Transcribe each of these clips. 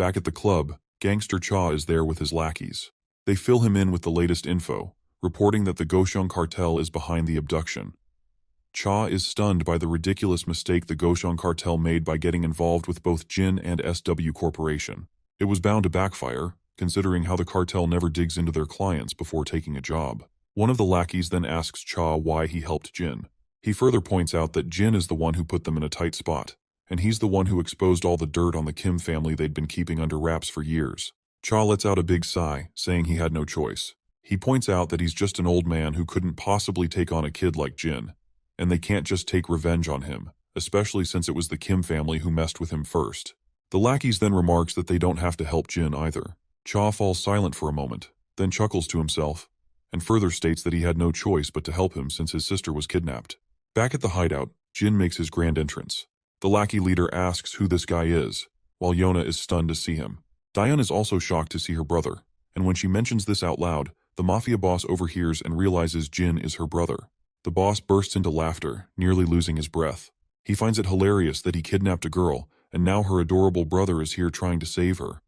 Back at the club, Gangster Cha is there with his lackeys. They fill him in with the latest info, reporting that the Gosheng cartel is behind the abduction. Cha is stunned by the ridiculous mistake the Gosheng cartel made by getting involved with both Jin and SW Corporation. It was bound to backfire, considering how the cartel never digs into their clients before taking a job. One of the lackeys then asks Cha why he helped Jin. He further points out that Jin is the one who put them in a tight spot, and he's the one who exposed all the dirt on the Kim family they'd been keeping under wraps for years. Cha lets out a big sigh, saying he had no choice. He points out that he's just an old man who couldn't possibly take on a kid like Jin, and they can't just take revenge on him, especially since it was the Kim family who messed with him first. The lackeys then remarks that they don't have to help Jin either. Cha falls silent for a moment, then chuckles to himself, and further states that he had no choice but to help him since his sister was kidnapped. Back at the hideout, Jin makes his grand entrance. The lackey leader asks who this guy is, while Yona is stunned to see him. Diane is also shocked to see her brother, and when she mentions this out loud, the mafia boss overhears and realizes Jin is her brother. The boss bursts into laughter, nearly losing his breath. He finds it hilarious that he kidnapped a girl, and now her adorable brother is here trying to save her.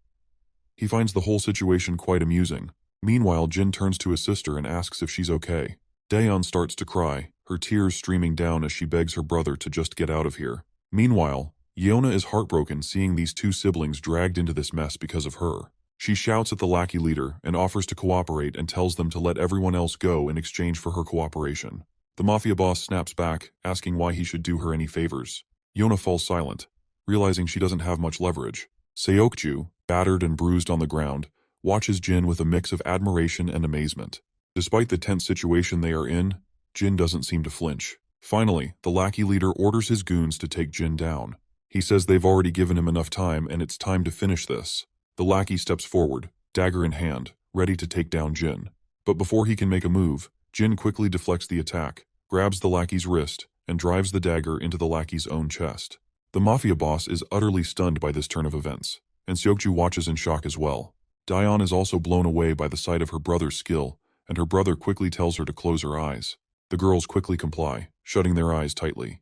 He finds the whole situation quite amusing. Meanwhile, Jin turns to his sister and asks if she's okay. Daeon starts to cry, her tears streaming down as she begs her brother to just get out of here. Meanwhile, Yeona is heartbroken seeing these two siblings dragged into this mess because of her. She shouts at the lackey leader and offers to cooperate and tells them to let everyone else go in exchange for her cooperation. The mafia boss snaps back, asking why he should do her any favors. Yeona falls silent, realizing she doesn't have much leverage. Seokju, battered and bruised on the ground, watches Jin with a mix of admiration and amazement. Despite the tense situation they are in, Jin doesn't seem to flinch. Finally, the lackey leader orders his goons to take Jin down. He says they've already given him enough time and it's time to finish this. The lackey steps forward, dagger in hand, ready to take down Jin. But before he can make a move, Jin quickly deflects the attack, grabs the lackey's wrist, and drives the dagger into the lackey's own chest. The mafia boss is utterly stunned by this turn of events, and Seokju watches in shock as well. Daeon is also blown away by the sight of her brother's skill, and her brother quickly tells her to close her eyes. The girls quickly comply, shutting their eyes tightly.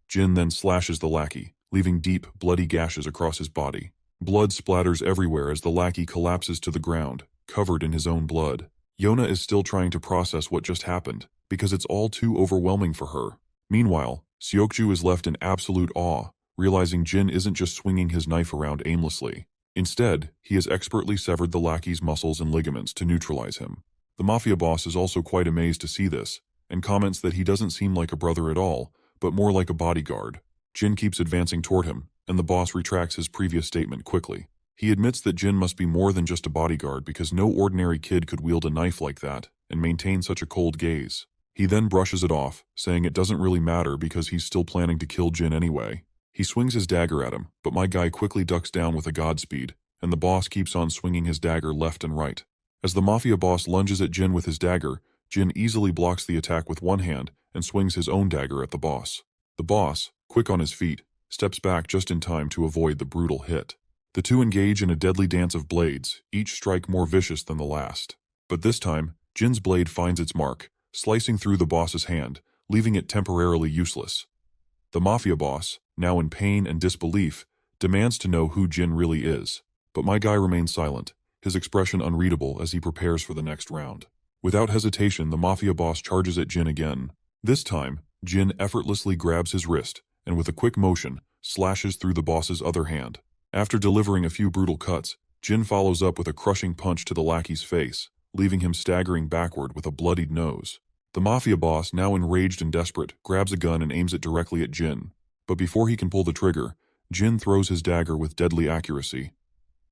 Jin then slashes the lackey, leaving deep, bloody gashes across his body. Blood splatters everywhere as the lackey collapses to the ground, covered in his own blood. Yeona is still trying to process what just happened, because it's all too overwhelming for her. Meanwhile, Seokju is left in absolute awe, realizing Jin isn't just swinging his knife around aimlessly. Instead, he has expertly severed the lackey's muscles and ligaments to neutralize him. The mafia boss is also quite amazed to see this, and comments that he doesn't seem like a brother at all, but more like a bodyguard. Jin keeps advancing toward him, and the boss retracts his previous statement quickly. He admits that Jin must be more than just a bodyguard because no ordinary kid could wield a knife like that and maintain such a cold gaze. He then brushes it off, saying it doesn't really matter because he's still planning to kill Jin anyway. He swings his dagger at him, but my guy quickly ducks down with a godspeed, and the boss keeps on swinging his dagger left and right. As the mafia boss lunges at Jin with his dagger, Jin easily blocks the attack with one hand and swings his own dagger at the boss. The boss, quick on his feet, steps back just in time to avoid the brutal hit. The two engage in a deadly dance of blades, each strike more vicious than the last. But this time, Jin's blade finds its mark, slicing through the boss's hand, leaving it temporarily useless. The mafia boss, now in pain and disbelief, demands to know who Jin really is. But my guy remains silent, his expression unreadable as he prepares for the next round. Without hesitation, the mafia boss charges at Jin again. This time, Jin effortlessly grabs his wrist, and with a quick motion, slashes through the boss's other hand. After delivering a few brutal cuts, Jin follows up with a crushing punch to the lackey's face, leaving him staggering backward with a bloodied nose. The mafia boss, now enraged and desperate, grabs a gun and aims it directly at Jin. But before he can pull the trigger, Jin throws his dagger with deadly accuracy.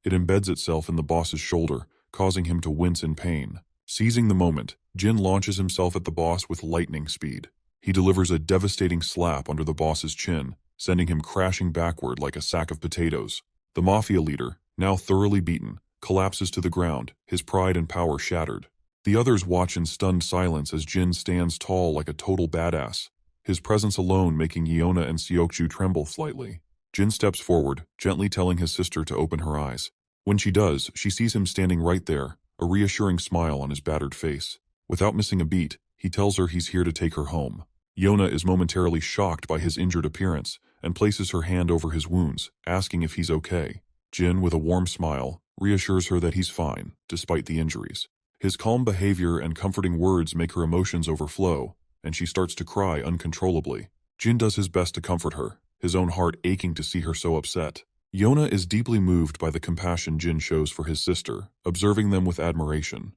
It embeds itself in the boss's shoulder, causing him to wince in pain. Seizing the moment, Jin launches himself at the boss with lightning speed. He delivers a devastating slap under the boss's chin, sending him crashing backward like a sack of potatoes. The mafia leader, now thoroughly beaten, collapses to the ground, his pride and power shattered. The others watch in stunned silence as Jin stands tall like a total badass, his presence alone making Yeona and Seokju tremble slightly. Jin steps forward, gently telling his sister to open her eyes. When she does, she sees him standing right there, a reassuring smile on his battered face. Without missing a beat, he tells her he's here to take her home. Yeona is momentarily shocked by his injured appearance and places her hand over his wounds, asking if he's okay. Jin, with a warm smile, reassures her that he's fine, despite the injuries. His calm behavior and comforting words make her emotions overflow, and she starts to cry uncontrollably. Jin does his best to comfort her, his own heart aching to see her so upset. Yona is deeply moved by the compassion Jin shows for his sister, observing them with admiration.